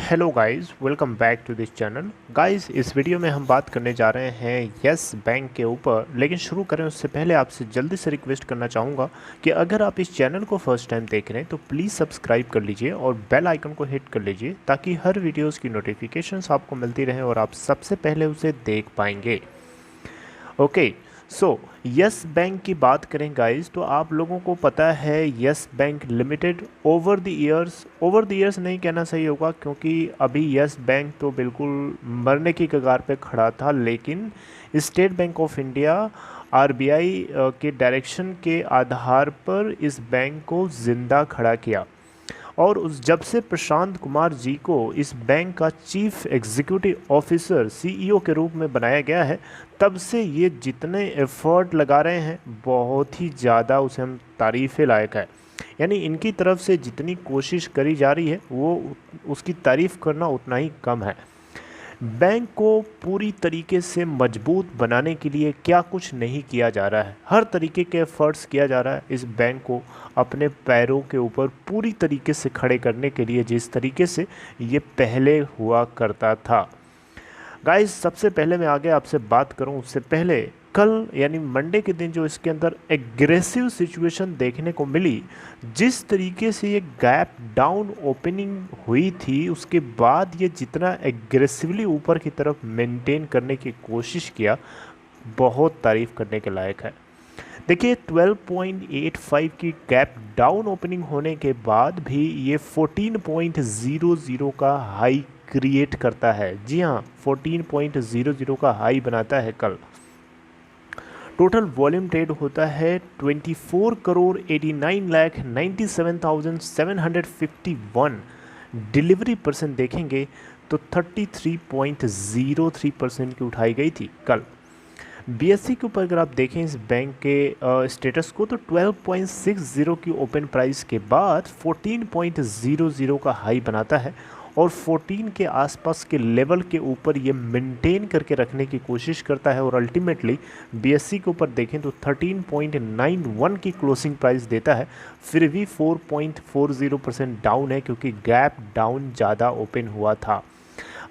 Hello guys, welcome back to this channel. Guys, इस video में हम बात करने जा रहे हैं यस बैंक के ऊपर। लेकिन शुरू करें उससे पहले आपसे जल्दी से रिक्वेस्ट करना चाहूँगा कि अगर आप इस चैनल को फर्स्ट टाइम देख रहे हैं तो प्लीज़ सब्सक्राइब कर लीजिए और बेल आइकन को हिट कर लीजिए ताकि हर वीडियोज़ की नोटिफिकेशंस आपको मिलती रहे और आप सबसे पहले उसे देख पाएंगे। ओके, सो यस बैंक की बात करें गाइस, तो आप लोगों को पता है yes bank limited over the years नहीं कहना सही होगा, क्योंकि अभी यस बैंक तो बिल्कुल मरने की कगार पे खड़ा था। लेकिन state bank of India RBI के डायरेक्शन के आधार पर इस बैंक को ज़िंदा खड़ा किया और उस जब से प्रशांत कुमार जी को इस बैंक का चीफ एग्जीक्यूटिव ऑफिसर सीईओ के रूप में बनाया गया है, तब से ये जितने एफर्ट लगा रहे हैं बहुत ही ज़्यादा उसे हम तारीफ़ लायक है। यानी इनकी तरफ से जितनी कोशिश करी जा रही है वो उसकी तारीफ़ करना उतना ही कम है। बैंक को पूरी तरीके से मजबूत बनाने के लिए क्या कुछ नहीं किया जा रहा है, हर तरीके के एफर्ट्स किया जा रहा है इस बैंक को अपने पैरों के ऊपर पूरी तरीके से खड़े करने के लिए, जिस तरीके से ये पहले हुआ करता था। गाइस, सबसे पहले मैं आगे आपसे बात करूं उससे पहले कल यानी मंडे के दिन जो इसके अंदर एग्रेसिव सिचुएशन देखने को मिली, जिस तरीके से ये गैप डाउन ओपनिंग हुई थी, उसके बाद ये जितना एग्रेसिवली ऊपर की तरफ मेंटेन करने की कोशिश किया, बहुत तारीफ करने के लायक है। देखिए, 12.85 की गैप डाउन ओपनिंग होने के बाद भी ये 14.00 का हाई क्रिएट करता है। जी हाँ, 14.00 का हाई बनाता है कल। टोटल वॉल्यूम ट्रेड होता है 24 करोड़ 89 लाख 97,751। डिलीवरी परसेंट देखेंगे तो 33.03% की उठाई गई थी कल। बीएससी के ऊपर अगर आप देखें इस बैंक के स्टेटस को, तो 12.60 की ओपन प्राइस के बाद 14.00 का हाई बनाता है और 14 के आसपास के लेवल के ऊपर ये मेंटेन करके रखने की कोशिश करता है और अल्टीमेटली बीएससी के ऊपर देखें तो 13.91 की क्लोजिंग प्राइस देता है। फिर भी 4.40% डाउन है, क्योंकि गैप डाउन ज़्यादा ओपन हुआ था।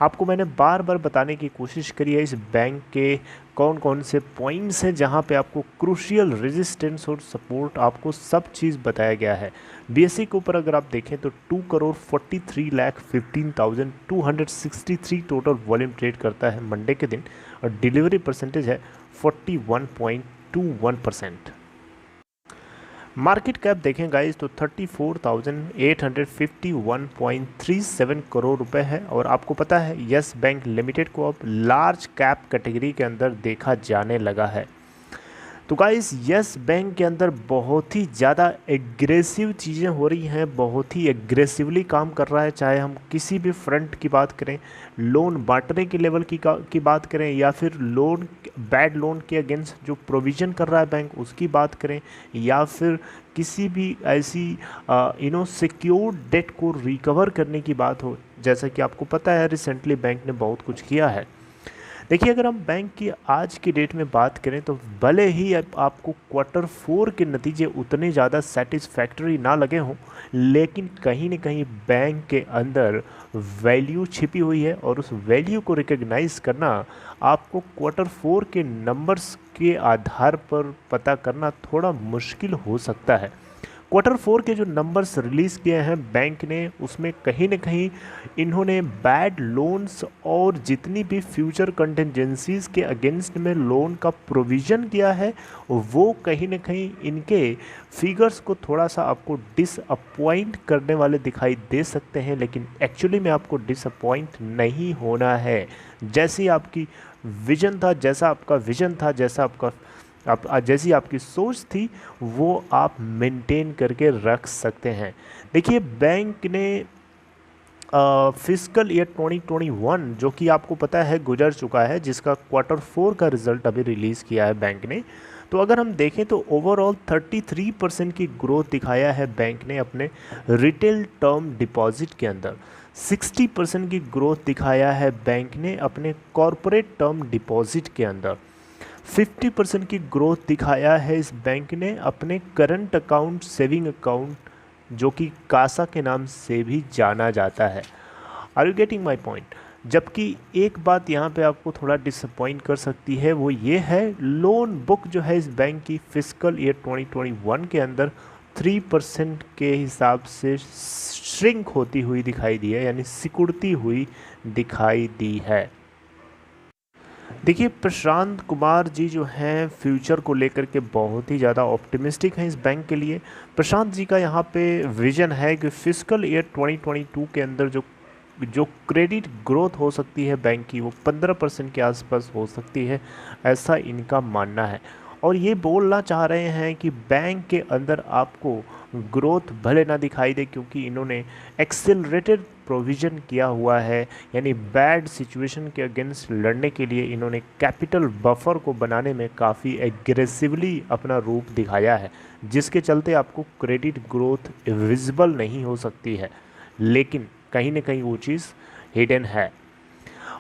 आपको मैंने बार बार बताने की कोशिश करी है इस बैंक के कौन कौन से पॉइंट्स हैं जहां पे आपको क्रूशियल रेजिस्टेंस और सपोर्ट, आपको सब चीज़ बताया गया है। बीएससी के ऊपर अगर आप देखें तो 2 crore 43 lakh 15,263 total volume trade करता है मंडे के दिन और डिलीवरी परसेंटेज है 41.21%। मार्केट कैप देखें गाइस तो 34,851.37 करोड़ रुपए है और आपको पता है यस बैंक लिमिटेड को अब लार्ज कैप कैटेगरी के अंदर देखा जाने लगा है। तो गाइस, यस बैंक के अंदर बहुत ही ज़्यादा एग्रेसिव चीज़ें हो रही हैं, बहुत ही एग्रेसिवली काम कर रहा है। चाहे हम किसी भी फ्रंट की बात करें, लोन बांटने के लेवल की बात करें, या फिर बैड लोन के अगेंस्ट जो प्रोविज़न कर रहा है बैंक उसकी बात करें, या फिर किसी भी ऐसी सिक्योर्ड डेट को रिकवर करने की बात हो, जैसा कि आपको पता है रिसेंटली बैंक ने बहुत कुछ किया है। देखिए, अगर हम बैंक की आज की डेट में बात करें तो भले ही आपको Q4 के नतीजे उतने ज़्यादा सेटिस्फैक्टरी ना लगे हों, लेकिन कहीं ना कहीं बैंक के अंदर वैल्यू छिपी हुई है और उस वैल्यू को रिकग्नाइज़ करना आपको Q4 के नंबर्स के आधार पर पता करना थोड़ा मुश्किल हो सकता है। Q4 के जो नंबर्स रिलीज़ किए हैं बैंक ने, उसमें कहीं ना कहीं इन्होंने बैड लोन्स और जितनी भी फ्यूचर कंटिजेंसीज़ के अगेंस्ट में लोन का प्रोविज़न किया है, वो कहीं ना कहीं इनके फिगर्स को थोड़ा सा आपको डिसअपॉइंट करने वाले दिखाई दे सकते हैं। लेकिन एक्चुअली में आपको डिसअपॉइंट नहीं होना है। जैसी आपकी विजन था, जैसा आपका विजन था, जैसी आपकी सोच थी, वो आप मेंटेन करके रख सकते हैं। देखिए, बैंक ने फिस्कल ईयर 2021 जो कि आपको पता है गुजर चुका है, जिसका Q4 का रिज़ल्ट अभी रिलीज़ किया है बैंक ने, तो अगर हम देखें तो ओवरऑल 33% की ग्रोथ दिखाया है बैंक ने अपने रिटेल टर्म डिपॉजिट के अंदर। 60% की ग्रोथ दिखाया है बैंक ने अपने कॉरपोरेट टर्म डिपॉजिट के अंदर। 50% की ग्रोथ दिखाया है इस बैंक ने अपने करंट अकाउंट, सेविंग अकाउंट, जो कि कासा के नाम से भी जाना जाता है। Are you getting my point. जबकि एक बात यहाँ पे आपको थोड़ा डिसअपॉइंट कर सकती है, वो ये है लोन बुक जो है इस बैंक की फिजिकल ईयर 2021 के अंदर 3% के हिसाब से श्रिंक होती हुई दिखाई दी है, यानी सिकुड़ती हुई दिखाई दी है। देखिए प्रशांत कुमार जी जो हैं फ्यूचर को लेकर के बहुत ही ज़्यादा ऑप्टिमिस्टिक हैं इस बैंक के लिए। प्रशांत जी का यहाँ पे विजन है कि फिजिकल ईयर 2022 के अंदर जो जो क्रेडिट ग्रोथ हो सकती है बैंक की वो 15% के आसपास हो सकती है, ऐसा इनका मानना है। और ये बोलना चाह रहे हैं कि बैंक के अंदर आपको ग्रोथ भले ना दिखाई दे, क्योंकि इन्होंने एक्सेलरेटेड प्रोविज़न किया हुआ है, यानी बैड सिचुएशन के अगेंस्ट लड़ने के लिए इन्होंने कैपिटल बफर को बनाने में काफ़ी एग्रेसिवली अपना रूप दिखाया है, जिसके चलते आपको क्रेडिट ग्रोथ विजिबल नहीं हो सकती है, लेकिन कहीं ना कहीं वो चीज़ हिडन है।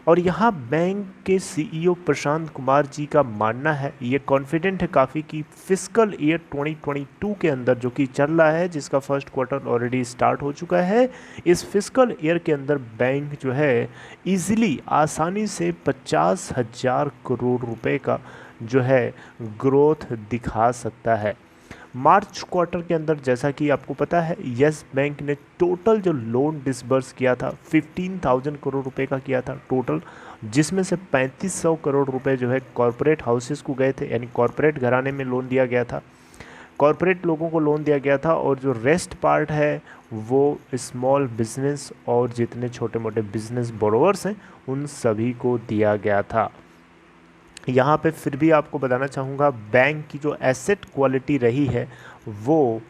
और यहाँ बैंक के सीईओ प्रशांत कुमार जी का मानना है, ये कॉन्फिडेंट है काफ़ी कि फिजिकल ईयर 2022 के अंदर जो कि चल रहा है, जिसका फर्स्ट क्वार्टर ऑलरेडी स्टार्ट हो चुका है, इस फिजिकल ईयर के अंदर बैंक जो है इजीली आसानी से 50,000 करोड़ रुपए का जो है ग्रोथ दिखा सकता है। मार्च क्वार्टर के अंदर जैसा कि आपको पता है यस बैंक ने टोटल जो लोन डिसबर्स किया था 15,000 करोड़ रुपए का किया था टोटल, जिसमें से 3500 करोड़ रुपए जो है कॉरपोरेट हाउसेस को गए थे, यानी कॉरपोरेट घराने में लोन दिया गया था, कॉरपोरेट लोगों को लोन दिया गया था। और जो रेस्ट पार्ट है वो स्मॉल बिजनेस और जितने छोटे मोटे बिजनेस बोरोवर्स हैं उन सभी को दिया गया था। यहाँ पे फिर भी आपको बताना चाहूँगा बैंक की जो एसेट क्वालिटी रही है वो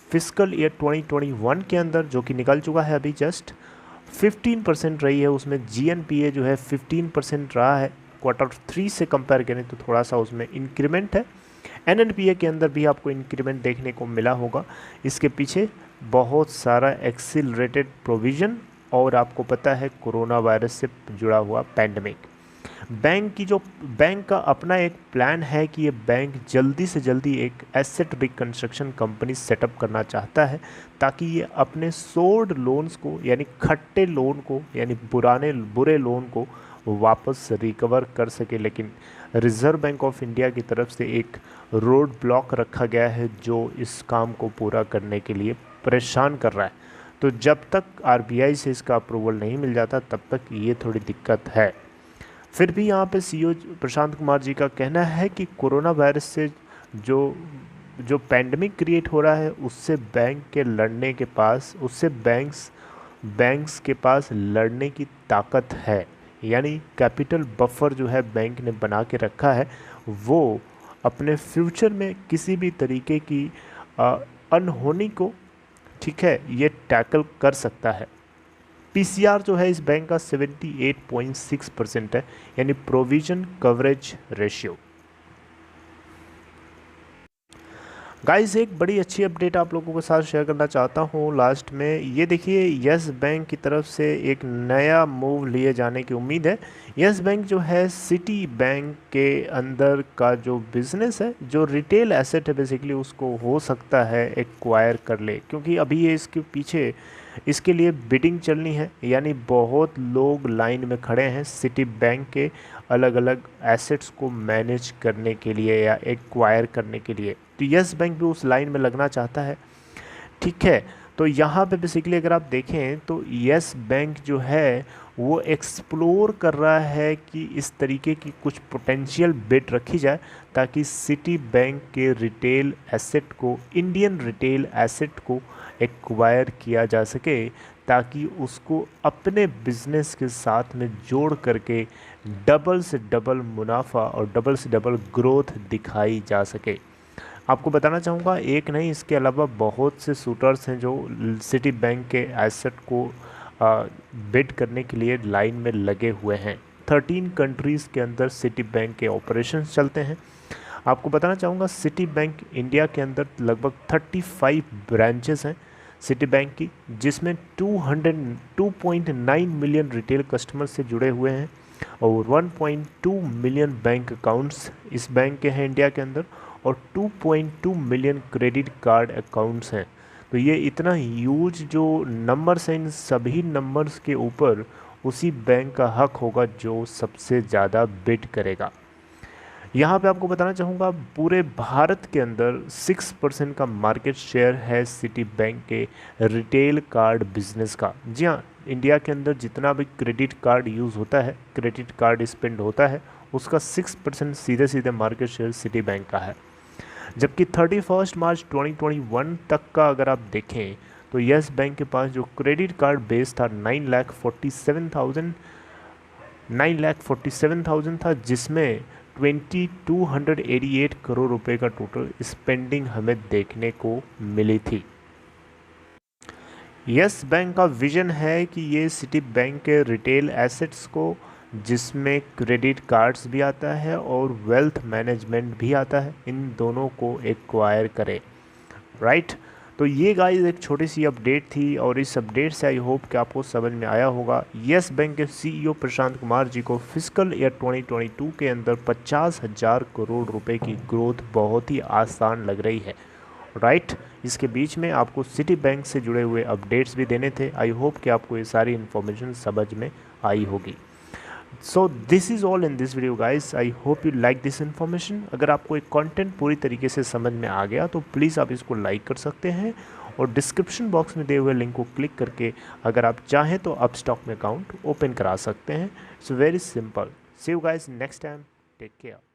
फिजिकल ईयर 2021 के अंदर जो कि निकल चुका है अभी जस्ट 15% रही है। उसमें जीएनपीए जो है 15% रहा है, क्वार्टर 3 से कंपेयर करें तो थोड़ा सा उसमें इंक्रीमेंट है। एनएनपीए के अंदर भी आपको इंक्रीमेंट देखने को मिला होगा। इसके पीछे बहुत सारा एक्सीलरेटेड प्रोविज़न और आपको पता है कोरोना वायरस से जुड़ा हुआ पैंडमिक। बैंक का अपना एक प्लान है कि ये बैंक जल्दी से जल्दी एक एसेट रिकंस्ट्रक्शन कंपनी सेटअप करना चाहता है, ताकि ये अपने सोल्ड लोन्स को, यानी खट्टे लोन को, यानी बुरे लोन को वापस रिकवर कर सके। लेकिन रिज़र्व बैंक ऑफ इंडिया की तरफ से एक रोड ब्लॉक रखा गया है जो इस काम को पूरा करने के लिए परेशान कर रहा है। तो जब तक आरबीआई से इसका अप्रूवल नहीं मिल जाता तब तक ये थोड़ी दिक्कत है। फिर भी यहाँ पे सीईओ प्रशांत कुमार जी का कहना है कि कोरोना वायरस से जो पैंडमिक क्रिएट हो रहा है उससे बैंक्स के पास लड़ने की ताकत है, यानी कैपिटल बफर जो है बैंक ने बना के रखा है वो अपने फ्यूचर में किसी भी तरीके की अनहोनी को, ठीक है, ये टैकल कर सकता है। पीसीआर जो है इस बैंक का 78.6% है, यानी प्रोविजन कवरेज रेशियो। गाइस एक बड़ी अच्छी अपडेट आप लोगों के साथ शेयर करना चाहता हूँ लास्ट में। ये देखिए यस बैंक की तरफ से एक नया मूव लिए जाने की उम्मीद है। यस बैंक जो है सिटी बैंक के अंदर का जो बिज़नेस है, जो रिटेल एसेट है बेसिकली, उसको हो सकता है एक्वायर कर ले, क्योंकि अभी ये इसके लिए बिडिंग चलनी है, यानी बहुत लोग लाइन में खड़े हैं सिटी बैंक के अलग अलग एसेट्स को मैनेज करने के लिए या एक्वायर करने के लिए। तो यस बैंक भी उस लाइन में लगना चाहता है, ठीक है। तो यहाँ पे बेसिकली अगर आप देखें तो यस बैंक जो है वो एक्सप्लोर कर रहा है कि इस तरीके की कुछ पोटेंशियल बिड रखी जाए ताकि सिटी बैंक के रिटेल एसेट को, इंडियन रिटेल एसेट को एक्वायर किया जा सके, ताकि उसको अपने बिजनेस के साथ में जोड़ करके डबल से डबल मुनाफा और डबल से डबल ग्रोथ दिखाई जा सके। आपको बताना चाहूँगा एक नहीं, इसके अलावा बहुत से शूटर्स हैं जो सिटी बैंक के एसेट को बिड करने के लिए लाइन में लगे हुए हैं। 13 कंट्रीज़ के अंदर सिटी बैंक के ऑपरेशंस चलते हैं। आपको बताना चाहूँगा सिटी बैंक इंडिया के अंदर लगभग 35 ब्रांचेस हैं सिटी बैंक की, जिसमें 2.9 मिलियन रिटेल कस्टमर से जुड़े हुए हैं और 1.2 मिलियन बैंक अकाउंट्स इस बैंक के हैं इंडिया के अंदर, और 2.2 मिलियन क्रेडिट कार्ड अकाउंट्स हैं। तो ये इतना ह्यूज जो नंबर्स हैं, इन सभी नंबर्स के ऊपर उसी बैंक का हक होगा जो सबसे ज़्यादा बिड करेगा। यहाँ पे आपको बताना चाहूँगा पूरे भारत के अंदर 6% का मार्केट शेयर है सिटी बैंक के रिटेल कार्ड बिजनेस का। जी हाँ, इंडिया के अंदर जितना भी क्रेडिट कार्ड यूज़ होता है, क्रेडिट कार्ड स्पेंड होता है, उसका 6% सीधे सीधे मार्केट शेयर सिटी बैंक का है। जबकि 31 मार्च 2021 तक का अगर आप देखें तो यस बैंक के पास जो क्रेडिट कार्ड बेस था 9,47,000 था, जिसमें 2288 करोड़ रुपए का टोटल स्पेंडिंग हमें देखने को मिली थी। यस बैंक का विजन है कि ये सिटी बैंक के रिटेल एसेट्स को, जिसमें क्रेडिट कार्ड्स भी आता है और वेल्थ मैनेजमेंट भी आता है, इन दोनों को एक्वायर करे। राइट, तो ये गाइस एक छोटी सी अपडेट थी और इस अपडेट से आई होप कि आपको समझ में आया होगा। यस बैंक के सीईओ प्रशांत कुमार जी को फिस्कल ईयर 2022 के अंदर 50,000 करोड़ रुपए की ग्रोथ बहुत ही आसान लग रही है। राइट, इसके बीच में आपको सिटी बैंक से जुड़े हुए अपडेट्स भी देने थे। आई होप कि आपको ये सारी इन्फॉर्मेशन समझ में आई होगी। So this is all in this video guys, I hope you like this information. अगर आपको एक कंटेंट पूरी तरीके से समझ में आ गया तो प्लीज़ आप इसको लाइक कर सकते हैं और डिस्क्रिप्शन बॉक्स में दिए हुए लिंक को क्लिक करके अगर आप चाहें तो अपस्टॉक में अकाउंट ओपन करा सकते हैं। It's very simple. See you guys next time, take care.